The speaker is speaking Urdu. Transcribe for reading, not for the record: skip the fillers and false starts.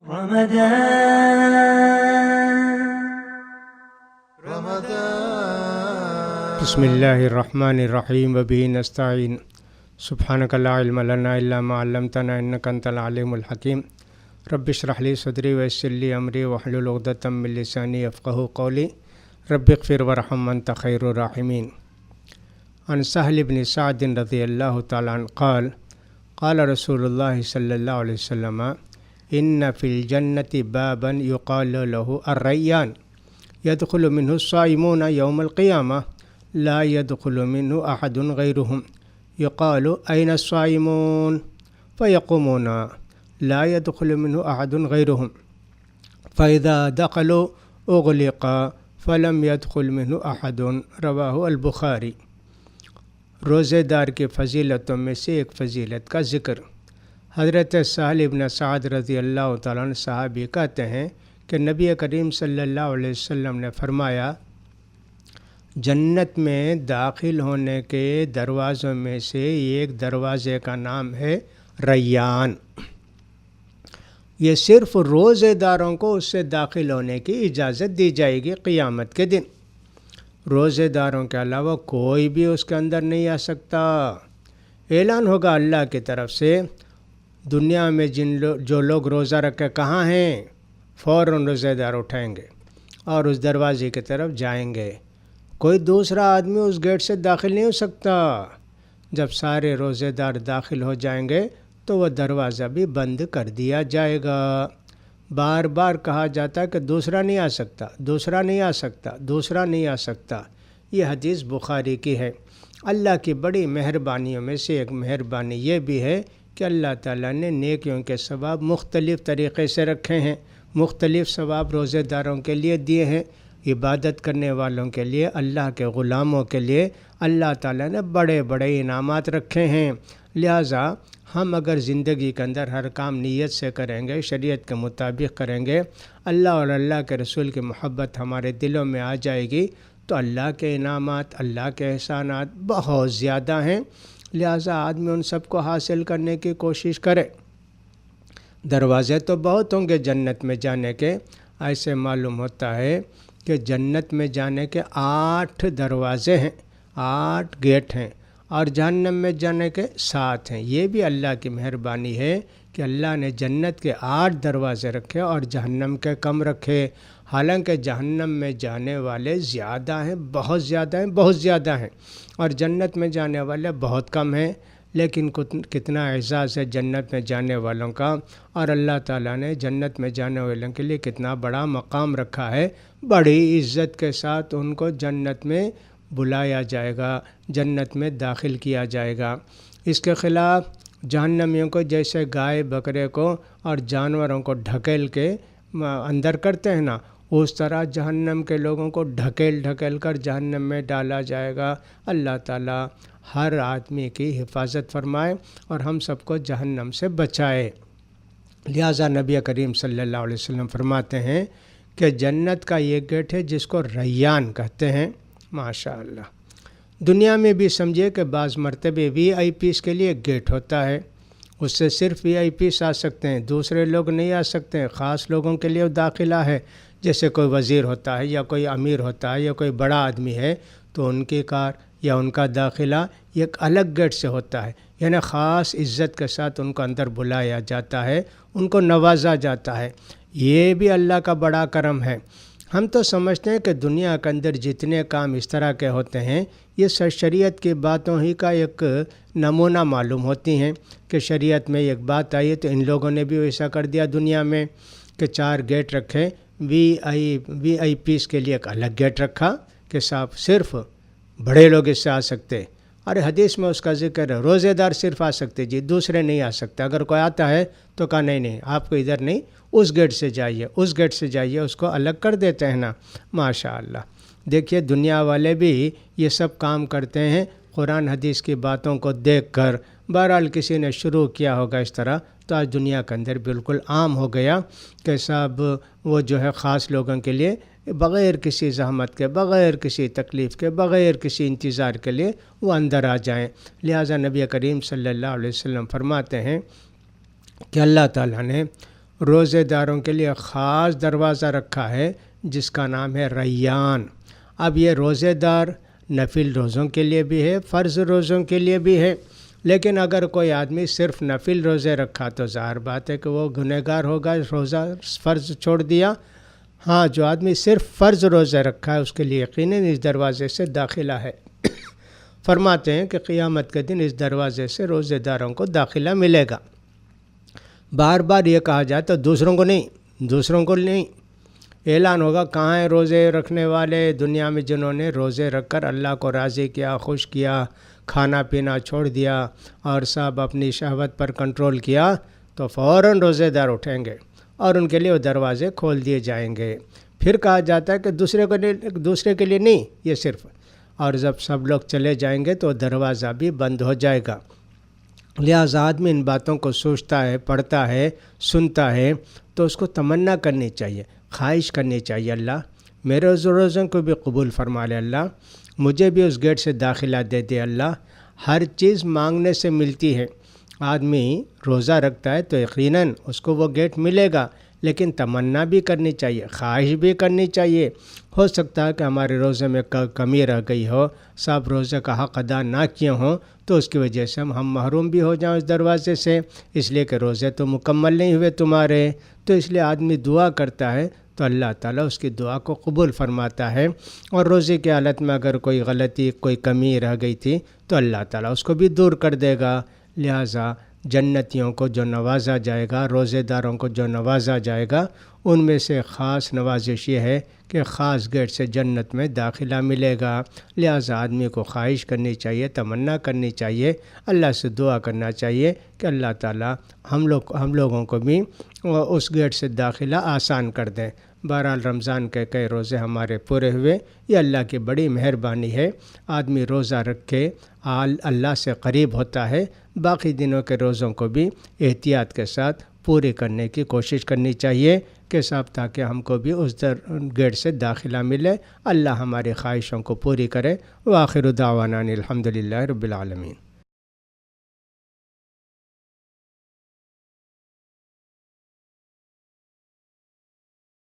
بسم اللہ الرحمن الرحیم وبہ نستعین سبحانک لا علم لنا الا ما علمتنا انک انت العلیم الحکیم رب اشرح لی صدری ویسر لی امری واحلل عقدۃ من لسانی یفقہوا قولی رب اغفر وارحم انت خیر الراحمین۔ عن سہل بن سعد رضی اللہ تعالی عنہ قال قال رسول اللہ صلی اللہ علیہ وسلم ان فی الجنۃ بابا یقال له الریان يدخل منه الصائمون يوم القيامة لا يدخل منه أحد غيرهم يقال أين الصائمون فيقومون لا يدخل منه أحد غيرهم فإذا دخلوا أغلق فلم يدخل منه أحد رواه البخاری۔ روزے دار کی فضیلتوں میں سے ایک فضیلت کا ذکر۔ حضرت سہل بن سعد رضی اللہ تعالیٰ عنہ صحابی کہتے ہیں کہ نبی کریم صلی اللہ علیہ وسلم نے فرمایا، جنت میں داخل ہونے کے دروازوں میں سے ایک دروازے کا نام ہے ریان۔ یہ صرف روزے داروں کو اس سے داخل ہونے کی اجازت دی جائے گی قیامت کے دن۔ روزے داروں کے علاوہ کوئی بھی اس کے اندر نہیں آ سکتا۔ اعلان ہوگا اللہ کی طرف سے، دنیا میں جو لوگ روزہ رکھے کہاں ہیں، فوراً روزے دار اٹھائیں گے اور اس دروازے کی طرف جائیں گے۔ کوئی دوسرا آدمی اس گیٹ سے داخل نہیں ہو سکتا۔ جب سارے روزے دار داخل ہو جائیں گے تو وہ دروازہ بھی بند کر دیا جائے گا۔ بار بار کہا جاتا ہے کہ دوسرا نہیں آ سکتا، دوسرا نہیں آ سکتا، دوسرا نہیں آ سکتا۔ یہ حدیث بخاری کی ہے۔ اللہ کی بڑی مہربانیوں میں سے ایک مہربانی یہ بھی ہے کہ اللہ تعالیٰ نے نیکیوں کے ثواب مختلف طریقے سے رکھے ہیں، مختلف ثواب روزے داروں کے لیے دیے ہیں۔ عبادت کرنے والوں کے لیے، اللہ کے غلاموں کے لیے اللہ تعالیٰ نے بڑے بڑے انعامات رکھے ہیں۔ لہٰذا ہم اگر زندگی کے اندر ہر کام نیت سے کریں گے، شریعت کے مطابق کریں گے، اللہ اور اللہ کے رسول کی محبت ہمارے دلوں میں آ جائے گی تو اللہ کے انعامات، اللہ کے احسانات بہت زیادہ ہیں۔ لہٰذا آدمی ان سب کو حاصل کرنے کی کوشش کرے۔ دروازے تو بہت ہوں گے جنت میں جانے کے۔ ایسے معلوم ہوتا ہے کہ جنت میں جانے کے 8 دروازے ہیں، 8 گیٹ ہیں، اور جہنم میں جانے کے 7 ہیں۔ یہ بھی اللہ کی مہربانی ہے کہ اللہ نے جنت کے 8 دروازے رکھے اور جہنم کے کم رکھے۔ حالانکہ جہنم میں جانے والے زیادہ ہیں، بہت زیادہ ہیں، بہت زیادہ ہیں، اور جنت میں جانے والے بہت کم ہیں۔ لیکن کتنا اعزاز ہے جنت میں جانے والوں کا، اور اللہ تعالیٰ نے جنت میں جانے والوں کے لیے کتنا بڑا مقام رکھا ہے۔ بڑی عزت کے ساتھ ان کو جنت میں بلایا جائے گا، جنت میں داخل کیا جائے گا۔ اس کے خلاف جہنمیوں کو جیسے گائے بکرے کو اور جانوروں کو ڈھکیل کے اندر کرتے ہیں نا، اس طرح جہنم کے لوگوں کو ڈھکیل کر جہنم میں ڈالا جائے گا۔ اللہ تعالیٰ ہر آدمی کی حفاظت فرمائے اور ہم سب کو جہنم سے بچائے۔ لہٰذا نبی کریم صلی اللہ علیہ وسلم فرماتے ہیں کہ جنت کا یہ گیٹ ہے جس کو ریان کہتے ہیں۔ ماشاء اللہ۔ دنیا میں بھی سمجھے کہ بعض مرتبہ وی آئی پیز کے لیے گیٹ ہوتا ہے، اس سے صرف وی آئی پیز آ سکتے ہیں، دوسرے لوگ نہیں آ سکتے ہیں۔ خاص لوگوں کے لیے داخلہ ہے، جیسے کوئی وزیر ہوتا ہے یا کوئی امیر ہوتا ہے یا کوئی بڑا آدمی ہے تو ان کی کار یا ان کا داخلہ ایک الگ گیٹ سے ہوتا ہے، یعنی خاص عزت کے ساتھ ان کو اندر بلایا جاتا ہے، ان کو نوازا جاتا ہے۔ یہ بھی اللہ کا بڑا کرم ہے۔ ہم تو سمجھتے ہیں کہ دنیا کے اندر جتنے کام اس طرح کے ہوتے ہیں یہ شریعت کی باتوں ہی کا ایک نمونہ معلوم ہوتی ہیں کہ شریعت میں ایک بات آئی تو ان لوگوں نے بھی ویسا کر دیا دنیا میں کہ 4 گیٹ رکھے، وی آئی پیز کے لیے ایک الگ گیٹ رکھا کہ صرف بڑے لوگ اس سے آ سکتے۔ اور حدیث میں اس کا ذکر ہے، روزے دار صرف آ سکتے جی، دوسرے نہیں آ سکتے۔ اگر کوئی آتا ہے تو کہا نہیں آپ کو ادھر نہیں، اس گیٹ سے جائیے، اس گیٹ سے جائیے، اس کو الگ کر دیتے ہیں نا۔ ماشاء اللہ۔ دیکھیے دنیا والے بھی یہ سب کام کرتے ہیں قرآن حدیث کی باتوں کو دیکھ کر۔ بہرحال کسی نے شروع کیا ہوگا اس طرح، تو آج دنیا کے اندر بالکل عام ہو گیا کہ سب وہ جو ہے خاص لوگوں کے لیے بغیر کسی زحمت کے، بغیر کسی تکلیف کے، بغیر کسی انتظار کے لیے وہ اندر آ جائیں۔ لہٰذا نبی کریم صلی اللہ علیہ وسلم فرماتے ہیں کہ اللہ تعالیٰ نے روزے داروں کے لیے خاص دروازہ رکھا ہے جس کا نام ہے ریان۔ اب یہ روزے دار نفل روزوں کے لیے بھی ہے، فرض روزوں کے لیے بھی ہے، لیکن اگر کوئی آدمی صرف نفل روزے رکھا تو ظاہر بات ہے کہ وہ گنہگار ہوگا، روزہ فرض چھوڑ دیا۔ ہاں، جو آدمی صرف فرض روزے رکھا ہے اس کے لیے یقیناً اس دروازے سے داخلہ ہے۔ فرماتے ہیں کہ قیامت کے دن اس دروازے سے روزے داروں کو داخلہ ملے گا۔ بار بار یہ کہا جاتا دوسروں کو نہیں، اعلان ہوگا کہاں ہیں روزے رکھنے والے دنیا میں جنہوں نے روزے رکھ کر اللہ کو راضی کیا، خوش کیا، کھانا پینا چھوڑ دیا اور سب اپنی شہوت پر کنٹرول کیا، تو فوراً روزے دار اٹھیں گے اور ان کے لیے وہ دروازے کھول دیے جائیں گے۔ پھر کہا جاتا ہے کہ دوسرے کے لیے نہیں، یہ صرف، اور جب سب لوگ چلے جائیں گے تو دروازہ بھی بند ہو جائے گا۔ لہٰذا آدمی ان باتوں کو سوچتا ہے، پڑھتا ہے، سنتا ہے تو اس کو تمنا کرنی چاہیے، خواہش کرنی چاہیے، اللہ میرے روزوں کو بھی قبول فرما لے، اللہ مجھے بھی اس گیٹ سے داخلہ دے دے، اللہ ہر چیز مانگنے سے ملتی ہے۔ آدمی روزہ رکھتا ہے تو یقیناً اس کو وہ گیٹ ملے گا، لیکن تمنا بھی کرنی چاہیے، خواہش بھی کرنی چاہیے۔ ہو سکتا ہے کہ ہمارے روزے میں کمی رہ گئی ہو، سب روزے کا حق ادا نہ کیے ہوں، تو اس کی وجہ سے ہم محروم بھی ہو جائیں اس دروازے سے، اس لیے کہ روزے تو مکمل نہیں ہوئے تمہارے۔ تو اس لیے آدمی دعا کرتا ہے تو اللہ تعالیٰ اس کی دعا کو قبول فرماتا ہے، اور روزے کی حالت میں اگر کوئی غلطی، کوئی کمی رہ گئی تھی تو اللہ تعالیٰ اس کو بھی دور کر دے گا۔ لہٰذا جنتیوں کو جو نوازا جائے گا، روزے داروں کو جو نوازا جائے گا، ان میں سے خاص نوازش یہ ہے کہ خاص گیٹ سے جنت میں داخلہ ملے گا۔ لہٰذا آدمی کو خواہش کرنی چاہیے، تمنا کرنی چاہیے، اللہ سے دعا کرنا چاہیے کہ اللہ تعالیٰ ہم لوگوں کو بھی اس گیٹ سے داخلہ آسان کر دیں۔ بہرحال رمضان کے کئی روزے ہمارے پورے ہوئے، یہ اللہ کی بڑی مہربانی ہے۔ آدمی روزہ رکھے اللہ سے قریب ہوتا ہے، باقی دنوں کے روزوں کو بھی احتیاط کے ساتھ پورے کرنے کی کوشش کرنی چاہیے کہ صاحب تاکہ ہم کو بھی اس گیٹ سے داخلہ ملے۔ اللہ ہماری خواہشوں کو پوری کرے۔ وآخر دعوانا الحمدللہ رب العالمین۔